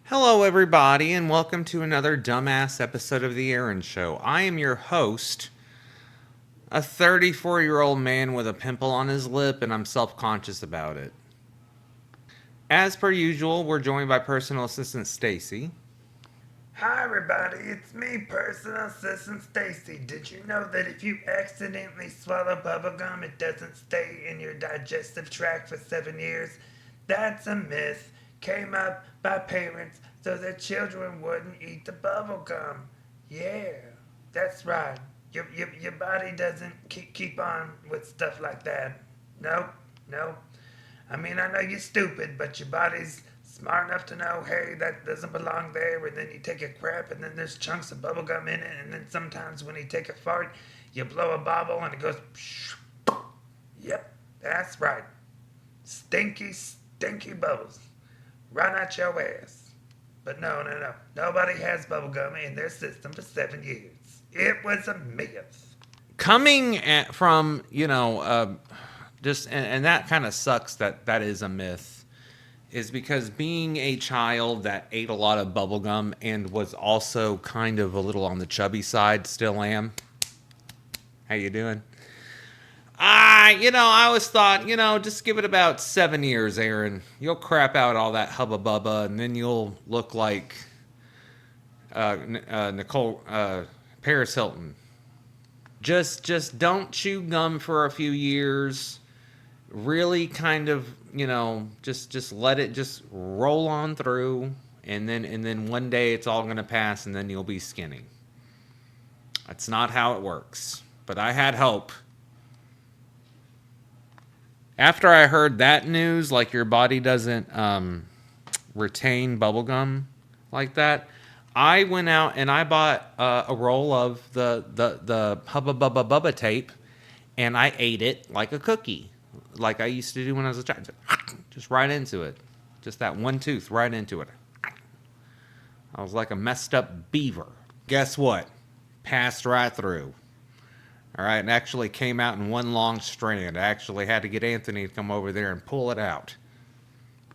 Hello, everybody, and welcome to another dumbass episode of The Aron Show. I am your host, a 34-year-old man with a pimple on his lip, and I'm self conscious about it. As per usual, we're joined by personal assistant Stacy. Hi everybody, it's me, personal assistant Stacy. Did you know that if you accidentally swallow bubblegum, it doesn't stay in your digestive tract for 7 years? That's a myth. Came up by parents so their children wouldn't eat the bubblegum. Yeah, that's right. Your body doesn't keep on with stuff like that. Nope, nope. I mean, I know you're stupid, but your body's smart enough to know, hey, that doesn't belong there. And then you take a crap, and then there's chunks of bubblegum in it. And then sometimes when you take a fart, you blow a bobble, and it goes, psh, yep, that's right. Stinky, stinky bubbles. Right out your ass. But no, no, no. Nobody has bubblegum in their system for 7 years. It was a myth. And that kind of sucks that is a myth, is because being a child that ate a lot of bubblegum and was also kind of a little on the chubby side, still am. How you doing? I always thought, just give it about 7 years, Aaron. You'll crap out all that hubba bubba, and then you'll look like Nicole Paris Hilton. Just don't chew gum for a few years. Really, kind of, just let it just roll on through, and then one day it's all gonna pass, and then you'll be skinny. That's not how it works. But I had hope. After I heard that news, like your body doesn't retain bubblegum like that, I went out and I bought a roll of the Hubba Bubba Bubba tape, and I ate it like a cookie, like I used to do when I was a child. Just right into it. Just that one tooth right into it. I was like a messed up beaver. Guess what? Passed right through. All right, and actually came out in one long strand. I actually had to get Anthony to come over there and pull it out.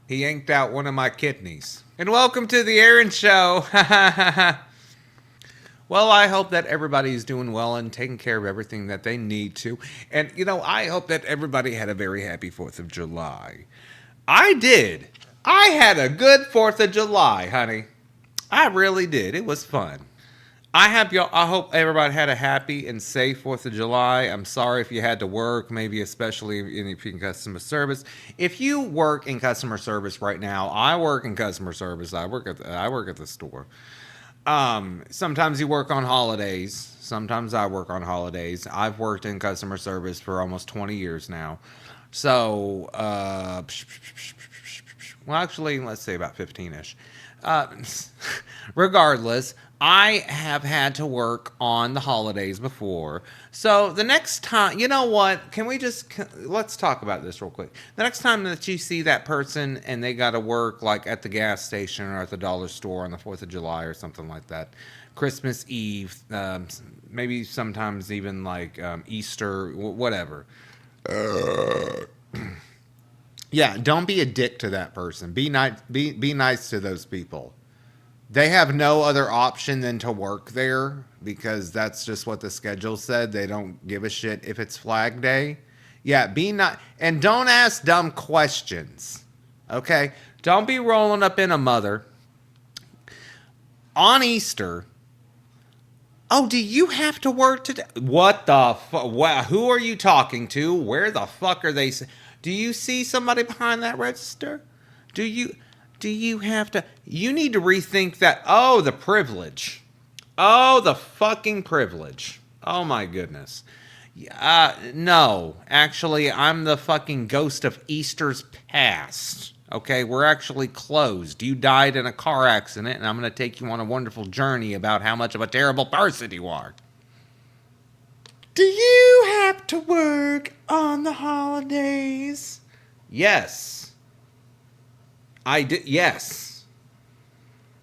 He yanked out one of my kidneys. And welcome to the Aron Show. Well, I hope that everybody's doing well and taking care of everything that they need to. And, I hope that everybody had a very happy 4th of July. I did. I had a good 4th of July, honey. I really did. It was fun. I hope everybody had a happy and safe 4th of July. I'm sorry if you had to work, maybe especially if you're in customer service. If you work in customer service right now, I work in customer service. I work at the store. Sometimes you work on holidays. Sometimes I work on holidays. I've worked in customer service for almost 20 years now. So, well, actually, let's say about 15-ish. Uh, Regardless, I have had to work on the holidays before. So the next time, you know what? Let's talk about this real quick. The next time that you see that person and they got to work like at the gas station or at the dollar store on the 4th of July or something like that, Christmas Eve, maybe sometimes even like Easter, whatever. Yeah, don't be a dick to that person. Be nice. Be nice to those people. They have no other option than to work there because that's just what the schedule said. They don't give a shit if it's Flag Day. Yeah, be not and don't ask dumb questions. Okay? Don't be rolling up in a mother on Easter. Oh, do you have to work today? What the fuck? Who are you talking to? Where the fuck are they? Do you see somebody behind that register? Do you? Do you have to? You need to rethink that. Oh, the privilege. Oh, the fucking privilege. Oh my goodness. No, actually, I'm the fucking ghost of Easter's past. Okay, we're actually closed. You died in a car accident, and I'm going to take you on a wonderful journey about how much of a terrible person you are. Do you have to work on the holidays? Yes. I do. Yes.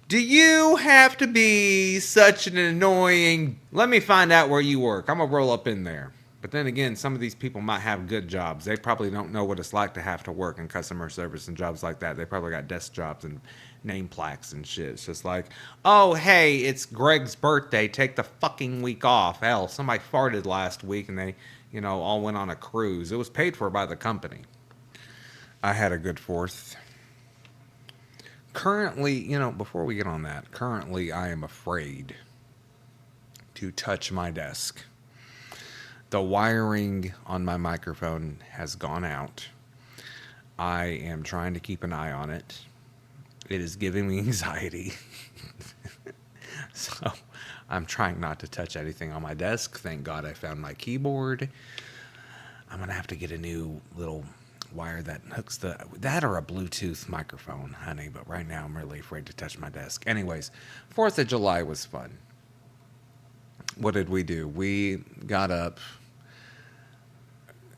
Do you have to be such an annoying? Let me find out where you work. I'm going to roll up in there. But then again, some of these people might have good jobs. They probably don't know what it's like to have to work in customer service and jobs like that. They probably got desk jobs and name plaques and shit. It's just like, oh, hey, it's Greg's birthday. Take the fucking week off. Hell, somebody farted last week and they, all went on a cruise. It was paid for by the company. I had a good fourth. Currently, before we get on that, currently I am afraid to touch my desk. The wiring on my microphone has gone out. I am trying to keep an eye on it. It is giving me anxiety. So I'm trying not to touch anything on my desk. Thank God I found my keyboard. I'm going to have to get a new little wire that hooks that or a Bluetooth microphone, honey. But right now I'm really afraid to touch my desk. Anyways, 4th of July was fun. What did we do? We got up,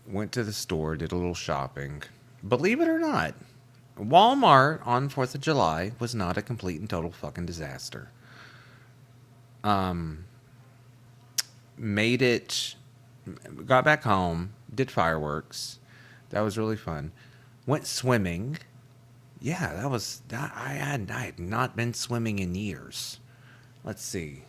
went to the store, did a little shopping. Believe it or not, Walmart on 4th of July was not a complete and total fucking disaster. Made it, got back home, did fireworks. That was really fun. Went swimming. Yeah, I had not been swimming in years. Let's see.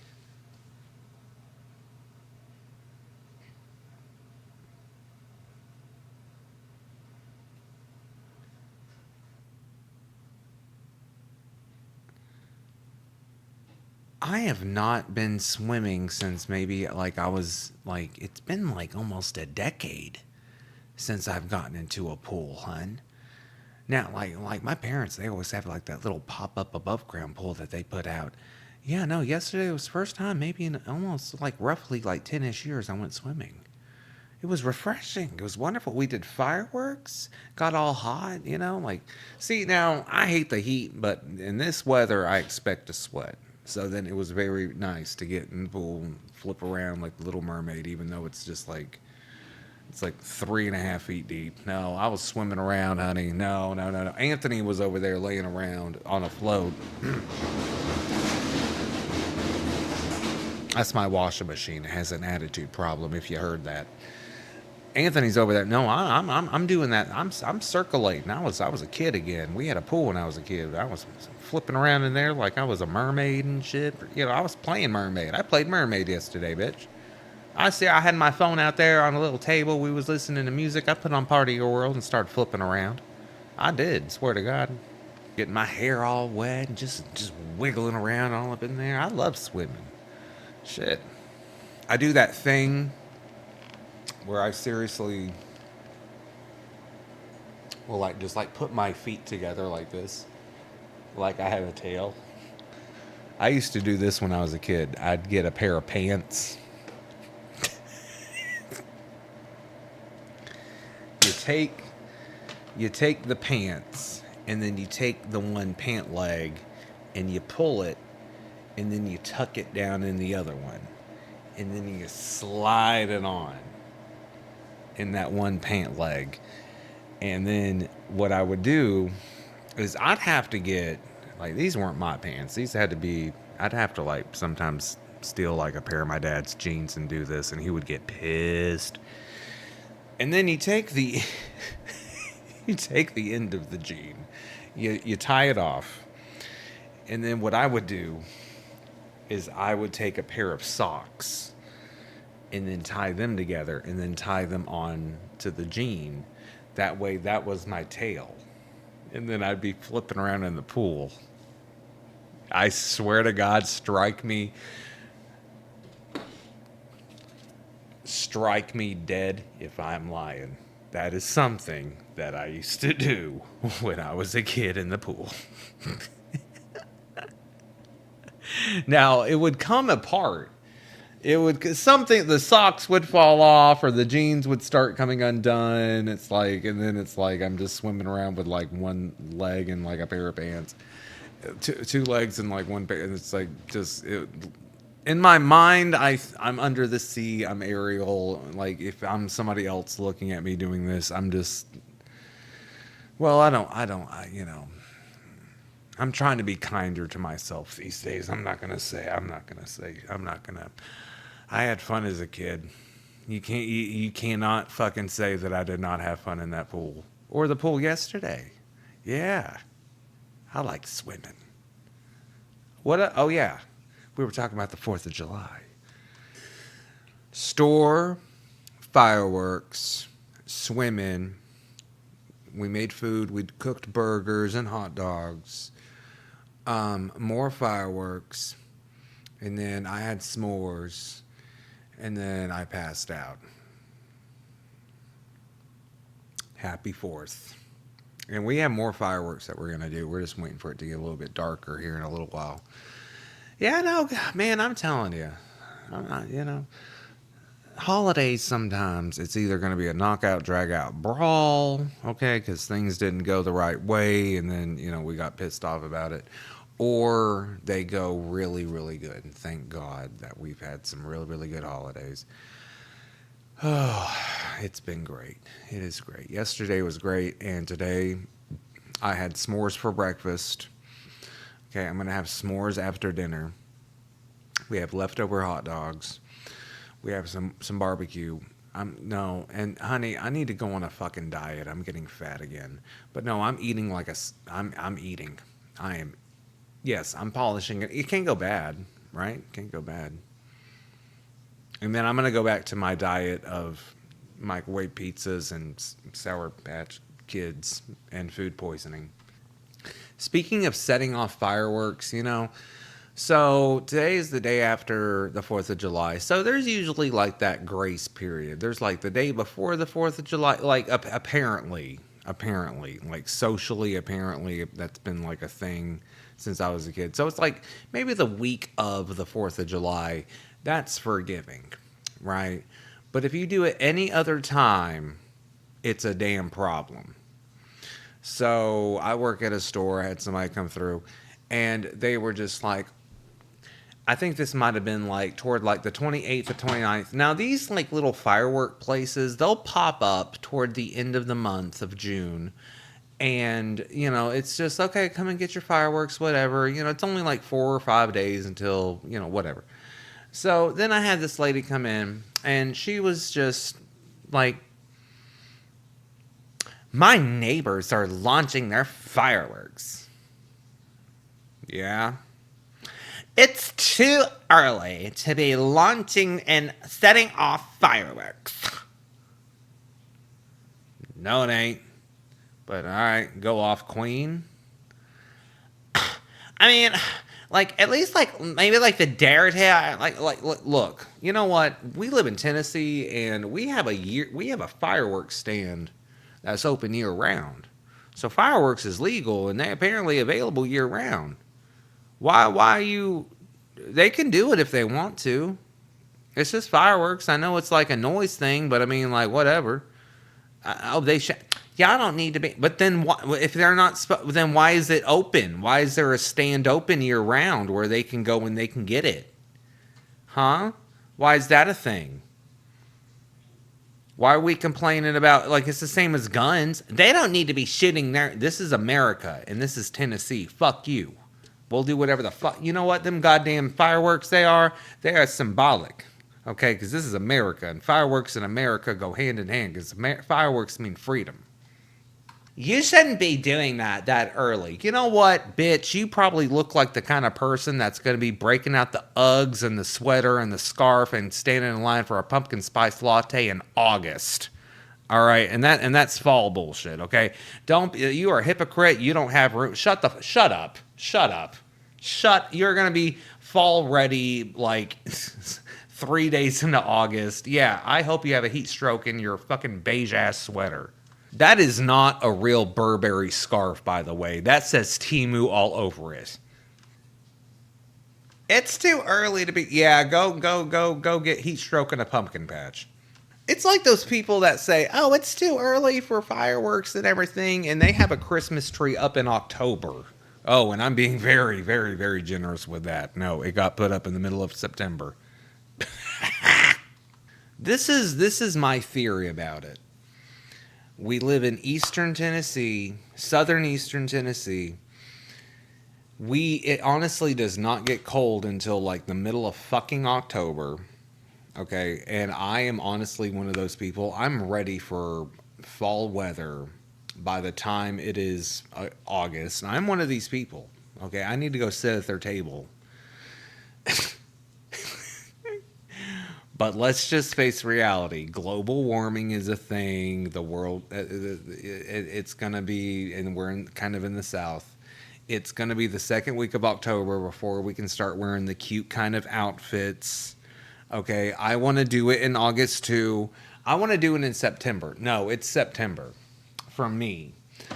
I have not been swimming since maybe it's been like almost a decade since I've gotten into a pool, hun. Now, like my parents, they always have like that little pop up above ground pool that they put out. Yeah, no, yesterday was the first time, maybe in almost like roughly like 10-ish years I went swimming. It was refreshing. It was wonderful. We did fireworks, got all hot, see, now I hate the heat, but in this weather I expect to sweat. So then it was very nice to get in the pool and flip around like the Little Mermaid, even though it's just like, it's like 3.5 feet deep. No, I was swimming around, honey. No, no, no, no. Anthony was over there laying around on a float. That's my washing machine. It has an attitude problem, if you heard that. Anthony's over there. No, I'm doing that. I'm circulating. I was a kid again. We had a pool when I was a kid. I was flipping around in there like I was a mermaid and shit. I was playing mermaid. I played mermaid yesterday, bitch. I had my phone out there on a little table. We was listening to music. I put on Party of Your World and started flipping around. I did, swear to God. Getting my hair all wet and just wiggling around all up in there. I love swimming. Shit. I do that thing where I seriously will just put my feet together like this, like I have a tail. I used to do this when I was a kid. I'd get a pair of pants. You take the pants and then you take the one pant leg and you pull it and then you tuck it down in the other one and then you slide it on in that one pant leg. And then what I would do is I'd have to get, these weren't my pants. These had to be, I'd have to sometimes steal a pair of my dad's jeans and do this, and he would get pissed. And then you take the you take the end of the jean, you tie it off, and then what I would do is I would take a pair of socks and then tie them together and then tie them on to the jean. That way, that was my tail. And then I'd be flipping around in the pool. I swear to God, strike me dead if I'm lying. That is something that I used to do when I was a kid in the pool. Now, it would come apart. The socks would fall off or the jeans would start coming undone. And then I'm just swimming around with one leg and a pair of pants. Two legs and one pair. And it's in my mind, I'm under the sea. I'm Ariel. If I'm somebody else looking at me doing this, I'm just, well, I'm trying to be kinder to myself these days. I had fun as a kid. You cannot fucking say that I did not have fun in that pool. Or the pool yesterday. Yeah. I like swimming. Oh yeah, we were talking about the 4th of July. Store, fireworks, swimming. We made food. We cooked burgers and hot dogs. More fireworks. And then I had s'mores. And then I passed out. Happy 4th. And we have more fireworks that we're going to do. We're just waiting for it to get a little bit darker here in a little while. Yeah, no, man, I'm telling you. I'm not, holidays sometimes it's either going to be a knockout, drag out brawl, okay, because things didn't go the right way and then, we got pissed off about it. Or they go really, really good. And thank God that we've had some really, really good holidays. Oh, it's been great. It is great. Yesterday was great, and today I had s'mores for breakfast. Okay, I'm gonna have s'mores after dinner. We have leftover hot dogs. We have some barbecue. No, and honey, I need to go on a fucking diet. I'm getting fat again. But no, I'm eating like I'm eating. I am. Yes, I'm polishing it. It can't go bad, right? Can't go bad. And then I'm going to go back to my diet of microwave pizzas and Sour Patch Kids and food poisoning. Speaking of setting off fireworks, so today is the day after the 4th of July. So there's usually like that grace period. There's like the day before the 4th of July, like apparently, like socially, apparently that's been like a thing since I was a kid. So it's like maybe the week of the 4th of July. That's forgiving, right? But if you do it any other time, it's a damn problem. So I work at a store. I had somebody come through, and they were just like, I think this might have been like toward like the 28th or 29th. Now, these like little firework places, they'll pop up toward the end of the month of June. And, it's just, okay, come and get your fireworks, whatever. It's only like 4 or 5 days until, whatever. So then I had this lady come in, and she was just like, my neighbors are launching their fireworks. Yeah. It's too early to be launching and setting off fireworks. No, it ain't. But all right, go off, Queen. I mean, like at least like maybe like the dare tale. Like look, you know what? We live in Tennessee, and we have a fireworks stand that's open year round. So fireworks is legal, and they apparently available year round. Why you? They can do it if they want to. It's just fireworks. I know it's like a noise thing, but I mean, like whatever. They should. Yeah, I don't need to be. But then, if they're not, then why is it open? Why is there a stand open year round where they can go and they can get it? Huh? Why is that a thing? Why are we complaining about, like, it's the same as guns? They don't need to be shooting there. This is America, and this is Tennessee. Fuck you. We'll do whatever the fuck. You know what? Them goddamn fireworks they are symbolic. Okay? Because this is America, and fireworks in America go hand in hand, because fireworks mean freedom. You shouldn't be doing that early. You know what, bitch? You probably look like the kind of person that's going to be breaking out the Uggs and the sweater and the scarf and standing in line for a pumpkin spice latte in August. All right, and that's fall bullshit. Okay, you are a hypocrite. You don't have room. Shut up. You're going to be fall ready like 3 days into August. Yeah, I hope you have a heat stroke in your fucking beige ass sweater. That is not a real Burberry scarf, by the way. That says Temu all over it. It's too early to be. Yeah, go get heat stroke in a pumpkin patch. It's like those people that say, "Oh, it's too early for fireworks and everything," and they have a Christmas tree up in October. Oh, and I'm being very, very, very generous with that. No, it got put up in the middle of September. This is my theory about it. We live in eastern Tennessee, southern eastern Tennessee. It honestly does not get cold until like the middle of fucking October. Okay, and I am honestly one of those people. I'm ready for fall weather by the time it is August. And I'm one of these people. Okay, I need to go sit at their table. But let's just face reality. Global warming is a thing. The world, it's going to be, and we're kind of in the South. It's going to be the second week of October before we can start wearing the cute kind of outfits. Okay, I want to do it in August too. I want to do it in September. No, it's September for me.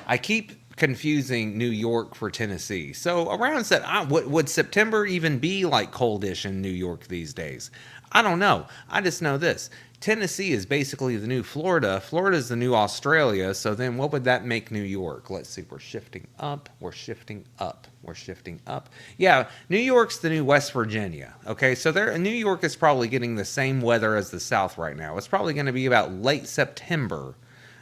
I keep confusing New York for Tennessee. So around would September even be like coldish in New York these days? I don't know. I just know this. Tennessee is basically the new Florida. Florida is the new Australia. So then what would that make New York? Let's see. We're shifting up. We're shifting up. We're shifting up. Yeah, New York's the new West Virginia. Okay, so New York is probably getting the same weather as the South right now. It's probably going to be about late September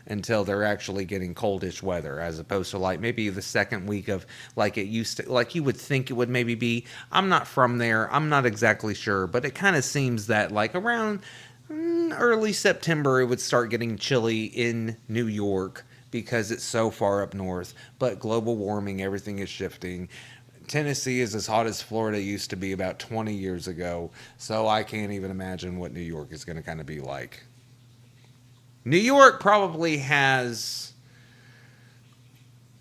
until they're actually getting coldish weather, as opposed to like maybe the second week of like it used to, like you would think it would maybe be. I'm not from there. I'm not exactly sure, but it kind of seems that like around early September it would start getting chilly in New York because it's so far up north. But global warming, everything is shifting. Tennessee is as hot as Florida used to be about 20 years ago, so I can't even imagine what New York is going to kind of be like. New York probably has,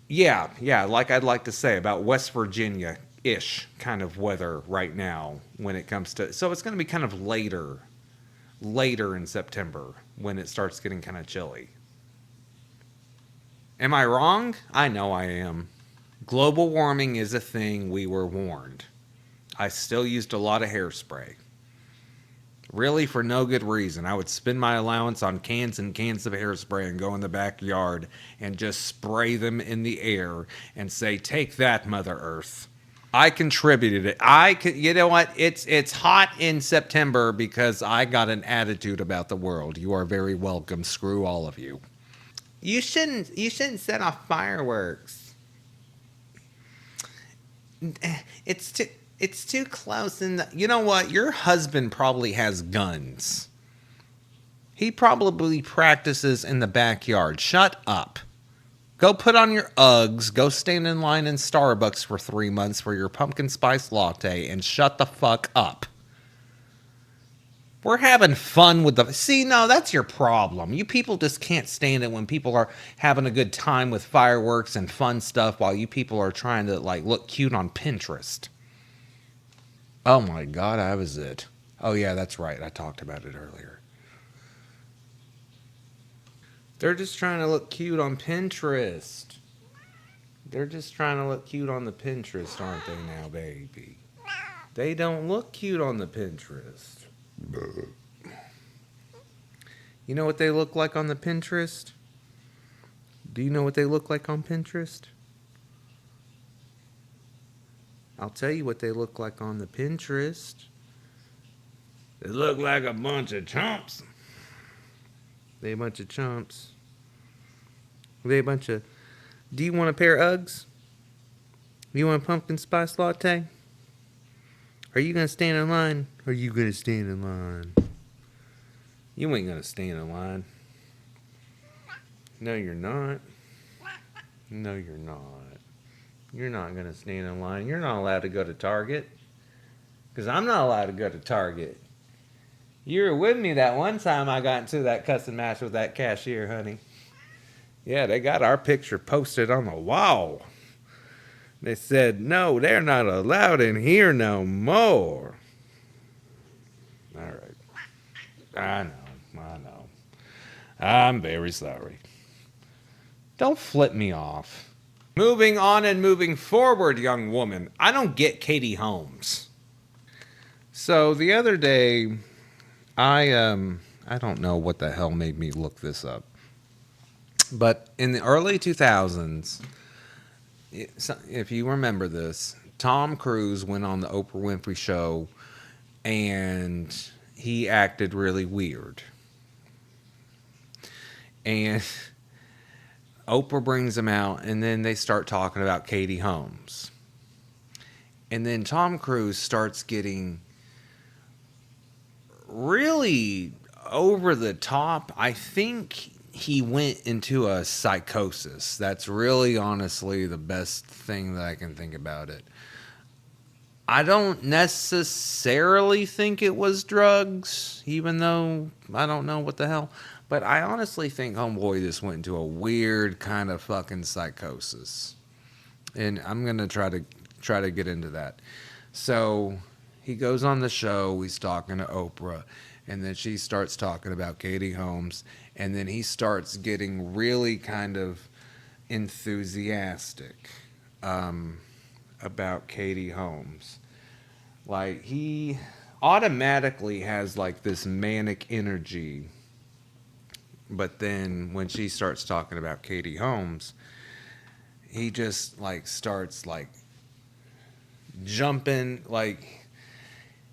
yeah, like I'd like to say about West Virginia ish kind of weather right now when it comes to. So it's going to be kind of later in September when it starts getting kind of chilly. Am I wrong? I know I am. Global warming is a thing, we were warned. I still used a lot of hairspray. Really, for no good reason. I would spend my allowance on cans and cans of hairspray and go in the backyard and just spray them in the air and say, "Take that, Mother Earth." I contributed it. You know what? It's hot in September because I got an attitude about the world. You are very welcome. Screw all of you. You shouldn't set off fireworks. It's too it's too close. And you know what? Your husband probably has guns. He probably practices in the backyard. Shut up. Go put on your Uggs. Go stand in line in Starbucks for 3 months for your pumpkin spice latte and shut the fuck up. We're having fun with the. See, no, that's your problem. You people just can't stand it when people are having a good time with fireworks and fun stuff while you people are trying to, like, look cute on Pinterest. Oh my God, I was it. Oh, yeah, that's right. I talked about it earlier. They're just trying to look cute on Pinterest. They're just trying to look cute on the Pinterest, aren't they now, baby? They don't look cute on the Pinterest. You know what they look like on the Pinterest? Do you know what they look like on Pinterest? I'll tell you what they look like on the Pinterest. They look like a bunch of chumps. They a bunch of chumps. They a bunch of. Do you want a pair of Uggs? You want a pumpkin spice latte? Are you gonna stand in line? Are you gonna stand in line? You ain't gonna stand in line. No, you're not. No, you're not. You're not gonna stand in line. You're not allowed to go to Target. Because I'm not allowed to go to Target. You were with me that one time I got into that cussing match with that cashier, honey. Yeah, they got our picture posted on the wall. They said, no, they're not allowed in here no more. All right. I know. I'm very sorry. Don't flip me off. Moving on and moving forward, young woman. I don't get Katie Holmes. So the other day, I don't know what the hell made me look this up. But in the early 2000s, if you remember this, Tom Cruise went on the Oprah Winfrey Show and he acted really weird. And Oprah brings him out, and then they start talking about Katie Holmes. And then Tom Cruise starts getting really over the top. I think he went into a psychosis. That's really honestly the best thing that I can think about it. I don't necessarily think it was drugs, even though I don't know what the hell. But I honestly think Homeboy just went into a weird kind of fucking psychosis. And I'm gonna try to get into that. So he goes on the show, he's talking to Oprah, and then she starts talking about Katie Holmes, and then he starts getting really kind of enthusiastic about Katie Holmes. Like he automatically has like this manic energy, but then when she starts talking about Katie Holmes, he just like starts like jumping like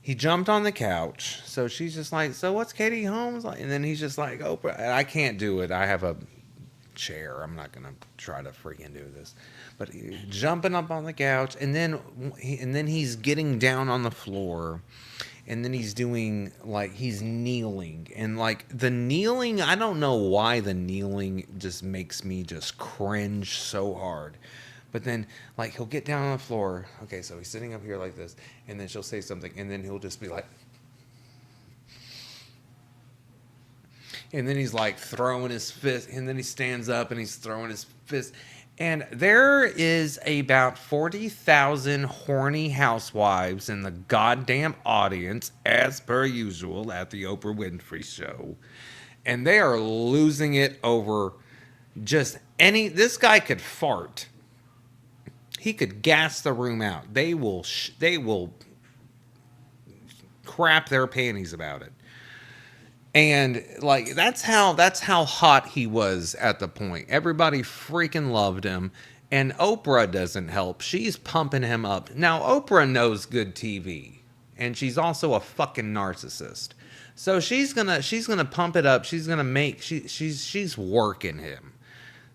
he jumped on the couch. So she's just like, "So what's Katie Holmes like?" And then he's just like, "Oprah, and I can't do it. I have a chair. I'm not gonna try to freaking do this." But jumping up on the couch, and then he's getting down on the floor, and then he's doing like he's kneeling, and like the kneeling. I don't know why the kneeling just makes me just cringe so hard. But then, like, he'll get down on the floor. Okay, so he's sitting up here like this, and then she'll say something, and then he'll just be like, and then he's like throwing his fist, and then he stands up and he's throwing his fist. And there is about 40,000 horny housewives in the goddamn audience, as per usual, at the Oprah Winfrey Show. And they are losing it over just any. This guy could fart. He could gas the room out. They will crap their panties about it. And like that's how hot he was at the point. Everybody freaking loved him. And Oprah doesn't help. She's pumping him up. Now Oprah knows good TV. And she's also a fucking narcissist. So she's gonna pump it up. She's gonna make she's working him.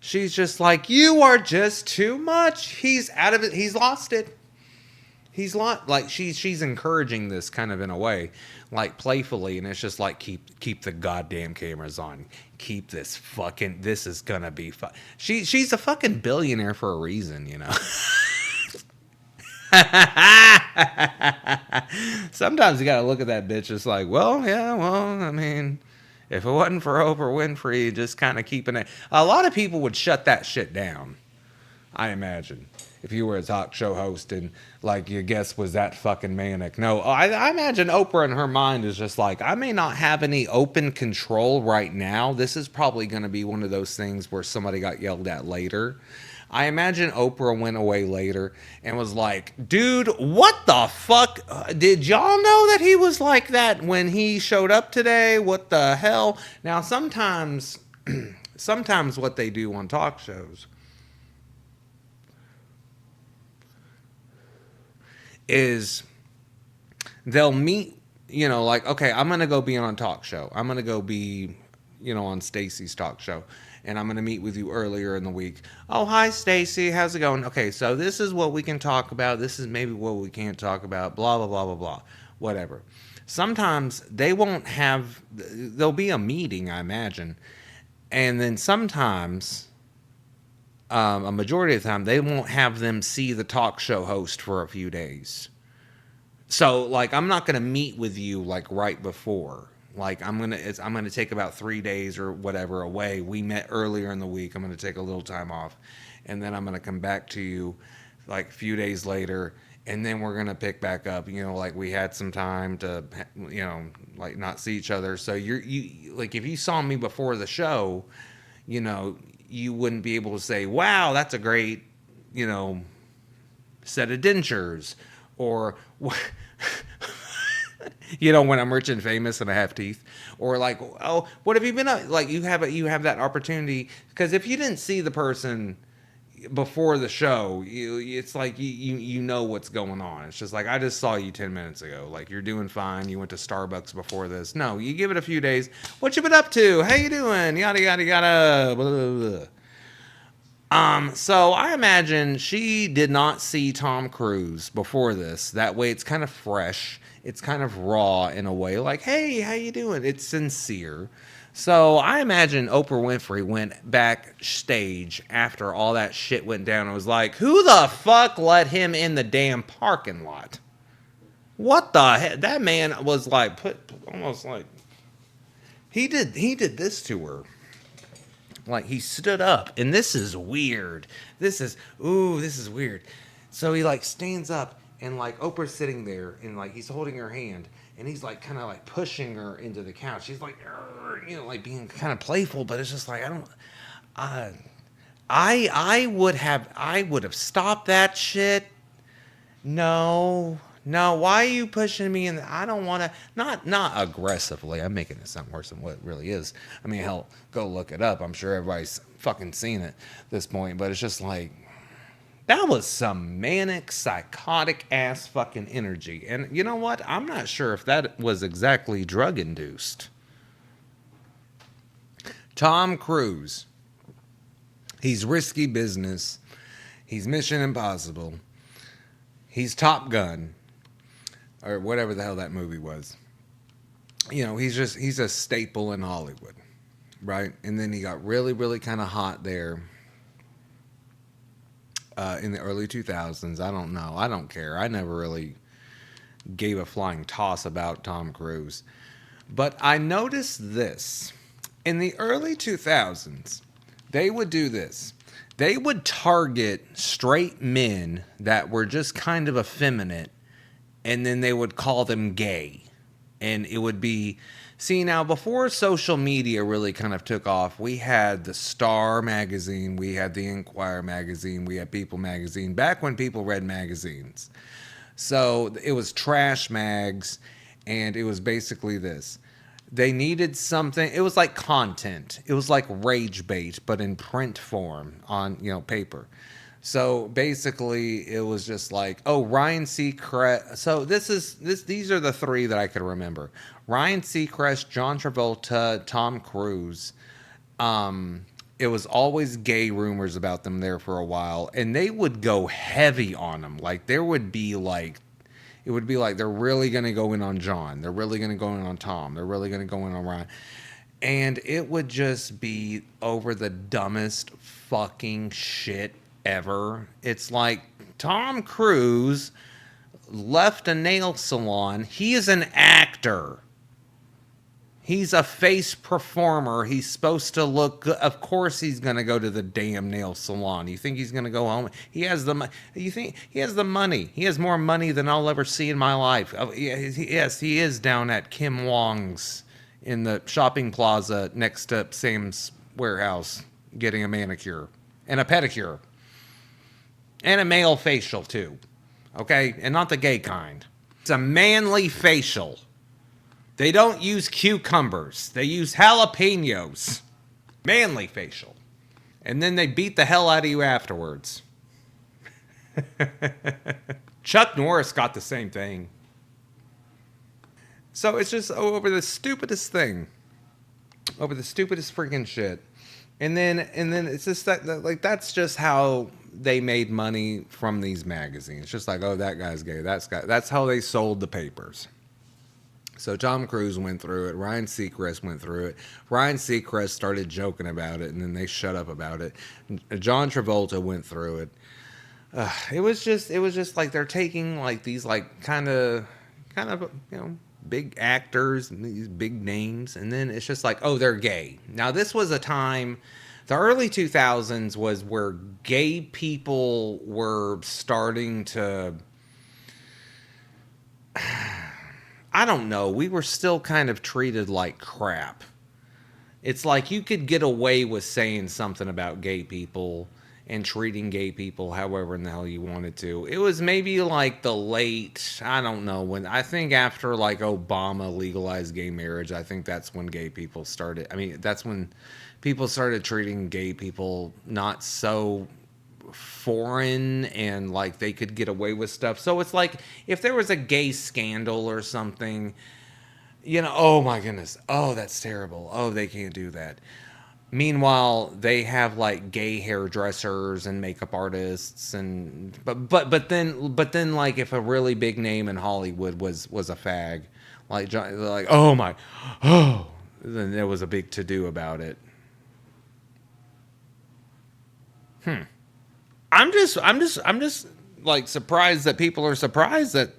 She's just like, "You are just too much. He's out of it. He's lost it. He's lost." Like she's encouraging this kind of in a way, like playfully, and it's just like keep the goddamn cameras on. Keep this fucking. This is gonna be fun. She's a fucking billionaire for a reason, you know. Sometimes you gotta look at that bitch. It's like, well, yeah, well, I mean, if it wasn't for Oprah Winfrey, just kind of keeping it. A lot of people would shut that shit down. I imagine if you were a talk show host and like your guest was that fucking manic. No, I imagine Oprah in her mind is just like, I may not have any open control right now. This is probably going to be one of those things where somebody got yelled at later. I imagine Oprah went away later and was like, "Dude, what the fuck? Did y'all know that he was like that when he showed up today? What the hell?" Now, sometimes what they do on talk shows is they'll meet, like, okay, I'm going to go be on a talk show. I'm going to go be, on Stacy's talk show. And I'm going to meet with you earlier in the week. "Oh, hi, Stacy. How's it going? Okay, so this is what we can talk about. This is maybe what we can't talk about. Blah, blah, blah, blah, blah. Whatever." Sometimes they won't have, there'll be a meeting, I imagine. And then sometimes, a majority of the time, they won't have them see the talk show host for a few days. So, like, I'm not going to meet with you, like, right before. Like, I'm gonna take about 3 days or whatever away. We met earlier in the week. I'm gonna take a little time off, and then I'm gonna come back to you, like a few days later, and then we're gonna pick back up. Like we had some time to, like not see each other. So you like if you saw me before the show, you wouldn't be able to say, "Wow, that's a great, set of dentures," or when I'm rich and famous and I have teeth, or like, "Oh, what have you been up?" Like you have that opportunity, because if you didn't see the person before the show, it's like you know what's going on. It's just like, I just saw you 10 minutes ago. Like, you're doing fine. You went to Starbucks before this. No, you give it a few days. "What you been up to? How you doing? Yada yada yada." Blah, blah, blah. So I imagine she did not see Tom Cruise before this. That way it's kind of fresh. It's kind of raw in a way, like, "Hey, how you doing?" It's sincere. So I imagine Oprah Winfrey went backstage after all that shit went down and was like, "Who the fuck let him in the damn parking lot? What the heck?" That man was like put almost like he did this to her. Like he stood up, and this is weird. This is weird. So he like stands up, and like Oprah's sitting there, and like he's holding her hand, and he's like kind of like pushing her into the couch. He's like, like being kind of playful, but it's just like I, I would have stopped that shit. No, no. Why are you pushing me? And I don't want to. Not aggressively. I'm making it sound worse than what it really is. I mean, hell, go look it up. I'm sure everybody's fucking seen it at this point. But it's just like that was some manic, psychotic ass fucking energy. And you know what? I'm not sure if that was exactly drug induced. Tom Cruise. He's risky business. He's Mission Impossible. He's Top Gun, or whatever the hell that movie was. He's a staple in Hollywood, right? And then he got really, really kind of hot there in the early 2000s. I don't know. I don't care. I never really gave a flying toss about Tom Cruise. But I noticed this. In the early 2000s, they would do this. They would target straight men that were just kind of effeminate, and then they would call them gay. And it would be, see, now before social media really kind of took off, we had the Star magazine, we had the Inquirer magazine, we had People magazine, back when people read magazines. So it was trash mags, and it was basically this. They needed something. It was like content. It was like rage bait, but in print form on, paper. So basically, it was just like, oh, Ryan Seacrest. So these are the three that I could remember: Ryan Seacrest, John Travolta, Tom Cruise. It was always gay rumors about them there for a while, and they would go heavy on them. Like there would be like. It would be like they're really going to go in on John. They're really going to go in on Tom. They're really going to go in on Ryan. And it would just be over the dumbest fucking shit ever. It's like Tom Cruise left a nail salon. He is an actor. He's a face performer. He's supposed to look good. Of course he's going to go to the damn nail salon. You think he's going to go home? He has the You think he has the money? He has more money than I'll ever see in my life. Yes, he is down at Kim Wong's in the shopping plaza next to Sam's warehouse getting a manicure and a pedicure and a male facial too. Okay? And not the gay kind. It's a manly facial. They don't use cucumbers. They use jalapenos. Manly facial. And then they beat the hell out of you afterwards. Chuck Norris got the same thing. So it's just over the stupidest thing. Over the stupidest freaking shit. And then it's just that like that's just how they made money from these magazines. It's just like, oh, that guy's gay. That's how they sold the papers. So Tom Cruise went through it. Ryan Seacrest went through it. Ryan Seacrest started joking about it, and then they shut up about it. John Travolta went through it. It was just like they're taking like these like kind of big actors and these big names, and then it's just like, oh, they're gay. Now this was a time. The early 2000s was where gay people were starting to. I don't know. We were still kind of treated like crap. It's like you could get away with saying something about gay people and treating gay people however in the hell you wanted to. It was maybe like the late, I don't know, when I think after like Obama legalized gay marriage, I think that's when gay people started. I mean, that's when people started treating gay people not so foreign and like they could get away with stuff. So it's like if there was a gay scandal or something, oh my goodness, oh that's terrible, oh they can't do that. Meanwhile, they have like gay hairdressers and makeup artists, and but then like if a really big name in Hollywood was a fag, like oh my, oh then there was a big to do about it. I'm just like surprised that people are surprised that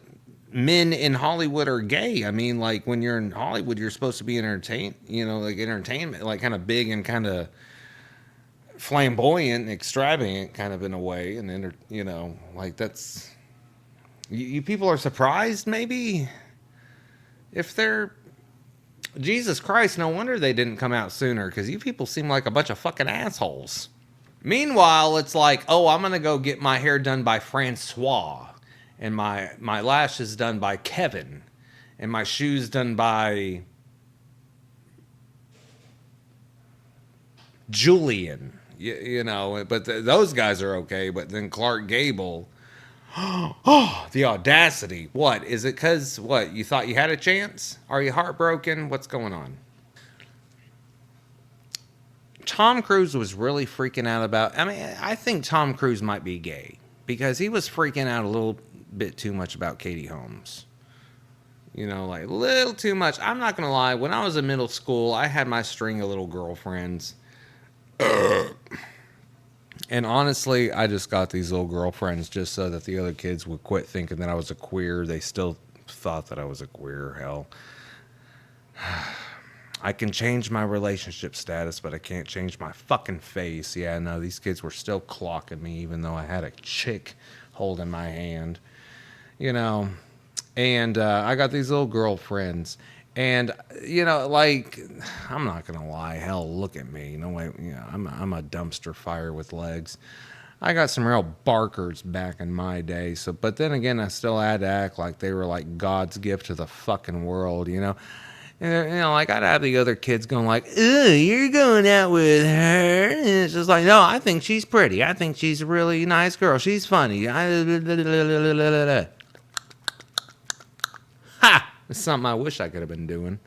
men in Hollywood are gay. I mean, like when you're in Hollywood, you're supposed to be like entertainment, like kind of big and kind of flamboyant, extravagant, kind of in a way, and like that's you people are surprised maybe if they're Jesus Christ. No wonder they didn't come out sooner because you people seem like a bunch of fucking assholes. Meanwhile, it's like, oh, I'm gonna go get my hair done by Francois, and my lashes done by Kevin, and my shoes done by Julian. But those guys are okay. But then Clark Gable, oh, the audacity! What is it? Cause what you thought you had a chance? Are you heartbroken? What's going on? Tom Cruise was really freaking out about. I mean, I think Tom Cruise might be gay because he was freaking out a little bit too much about Katie Holmes. Like a little too much. I'm not gonna lie. When I was in middle school, I had my string of little girlfriends, and honestly, I just got these little girlfriends just so that the other kids would quit thinking that I was a queer. They still thought that I was a queer. Hell. I can change my relationship status, but I can't change my fucking face. Yeah, no, these kids were still clocking me, even though I had a chick holding my hand, you know. And I got these little girlfriends, and like I'm not gonna lie, hell, look at me. No way, I'm a dumpster fire with legs. I got some real barkers back in my day. So, but then again, I still had to act like they were like God's gift to the fucking world. And, like I'd have the other kids going like, "Ooh, you're going out with her," and it's just like, no, I think she's pretty. I think she's a really nice girl. She's funny. Ha! It's something I wish I could have been doing.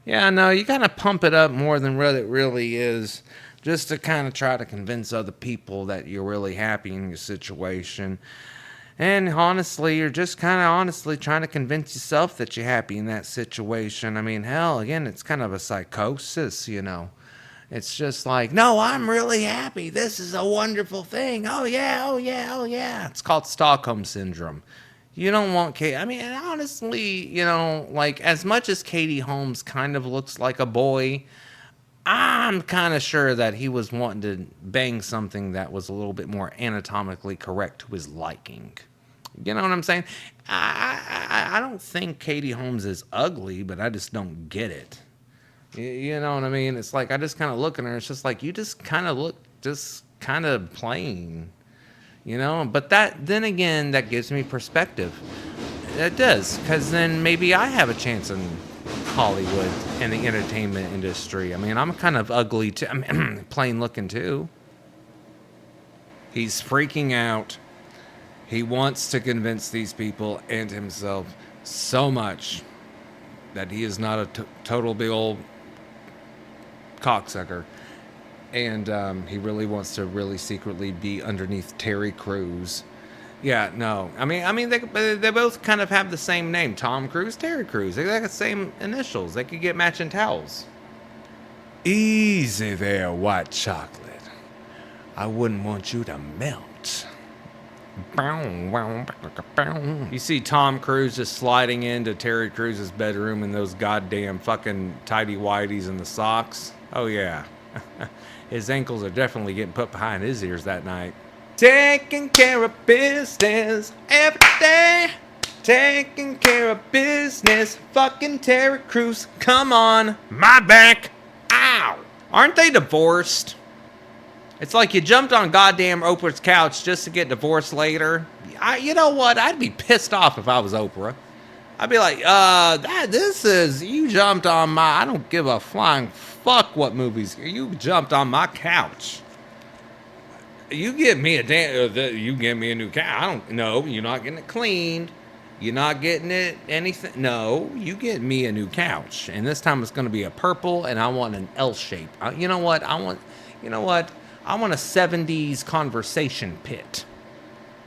Yeah, no, you kind of pump it up more than what it really is, just to kind of try to convince other people that you're really happy in your situation. And honestly, you're just kind of honestly trying to convince yourself that you're happy in that situation. I mean, hell, again, it's kind of a psychosis. It's just like, no, I'm really happy. This is a wonderful thing. Oh, yeah, oh, yeah, oh, yeah. It's called Stockholm Syndrome. You don't want Kate. I mean, and honestly, like as much as Katie Holmes kind of looks like a boy, I'm kind of sure that he was wanting to bang something that was a little bit more anatomically correct to his liking. You know what I'm saying? I don't think Katie Holmes is ugly, but I just don't get it. You know what I mean? It's like I just kind of look at her. It's just like you just kind of look just kind of plain. But then again, that gives me perspective. It does, because then maybe I have a chance in Hollywood and the entertainment industry. I mean, I'm kind of ugly too. I'm plain looking too. He's freaking out. He wants to convince these people and himself so much that he is not a total big old cocksucker. And he really wants to really secretly be underneath Terry Crews. Yeah, no. I mean, they both kind of have the same name. Tom Cruise, Terry Crews. They got the same initials. They could get matching towels. Easy there, white chocolate. I wouldn't want you to melt. You see Tom Cruise just sliding into Terry Crews' bedroom in those goddamn fucking tighty whities and the socks. Oh, yeah. His ankles are definitely getting put behind his ears that night. Taking care of business every day. Taking care of business. Fucking Terry Crews. Come on. My back. Ow. Aren't they divorced? It's like you jumped on goddamn Oprah's couch just to get divorced later. You know what? I'd be pissed off if I was Oprah. I'd be like, you jumped on I don't give a flying fuck what movies. You jumped on my couch. You give me you give me a new couch. No, you're not getting it cleaned. You're not getting it anything. No, you get me a new couch. And this time it's going to be a purple and I want an L shape. You know what? I want a 70s conversation pit.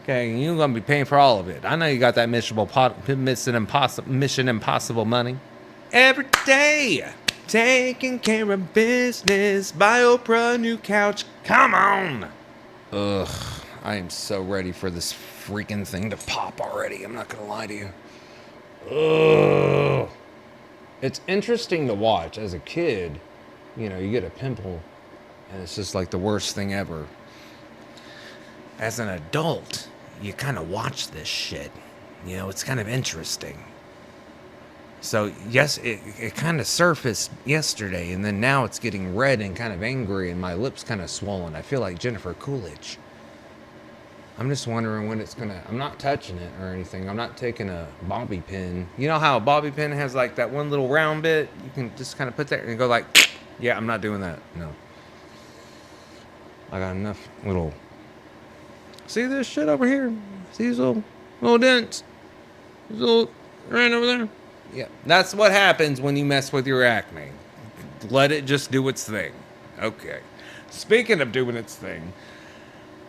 Okay, you're going to be paying for all of it. I know you got that Mission Impossible money. Every day. Taking care of business. Buy Oprah a new couch. Come on. Ugh. I am so ready for this freaking thing to pop already. I'm not gonna lie to you. Ugh. It's interesting to watch as a kid. You know, you get a pimple, and it's just like the worst thing ever. As an adult, you kind of watch this shit. You know, it's kind of interesting. So, yes, it kind of surfaced yesterday, and then now it's getting red and kind of angry, and my lips kind of swollen. I feel like Jennifer Coolidge. I'm just wondering when it's gonna. I'm not touching it or anything. I'm not taking a bobby pin. You know how a bobby pin has like that one little round bit? You can just kind of put that and go like, yeah, I'm not doing that. No. I got enough little. See this shit over here? See these little dents? These little right over there? Yeah. That's what happens when you mess with your acne. Let it just do its thing. Okay. Speaking of doing its thing.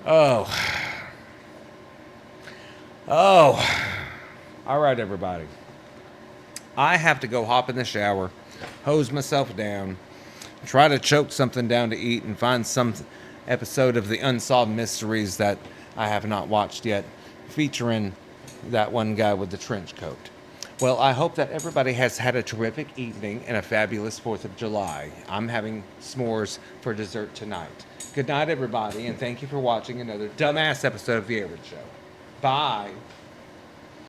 Oh. Oh. All right, everybody. I have to go hop in the shower, hose myself down, try to choke something down to eat, and find some episode of the Unsolved Mysteries that I have not watched yet, featuring that one guy with the trench coat. Well, I hope that everybody has had a terrific evening and a fabulous 4th of July. I'm having s'mores for dessert tonight. Good night, everybody, and thank you for watching another dumbass episode of The Aron Show. Bye.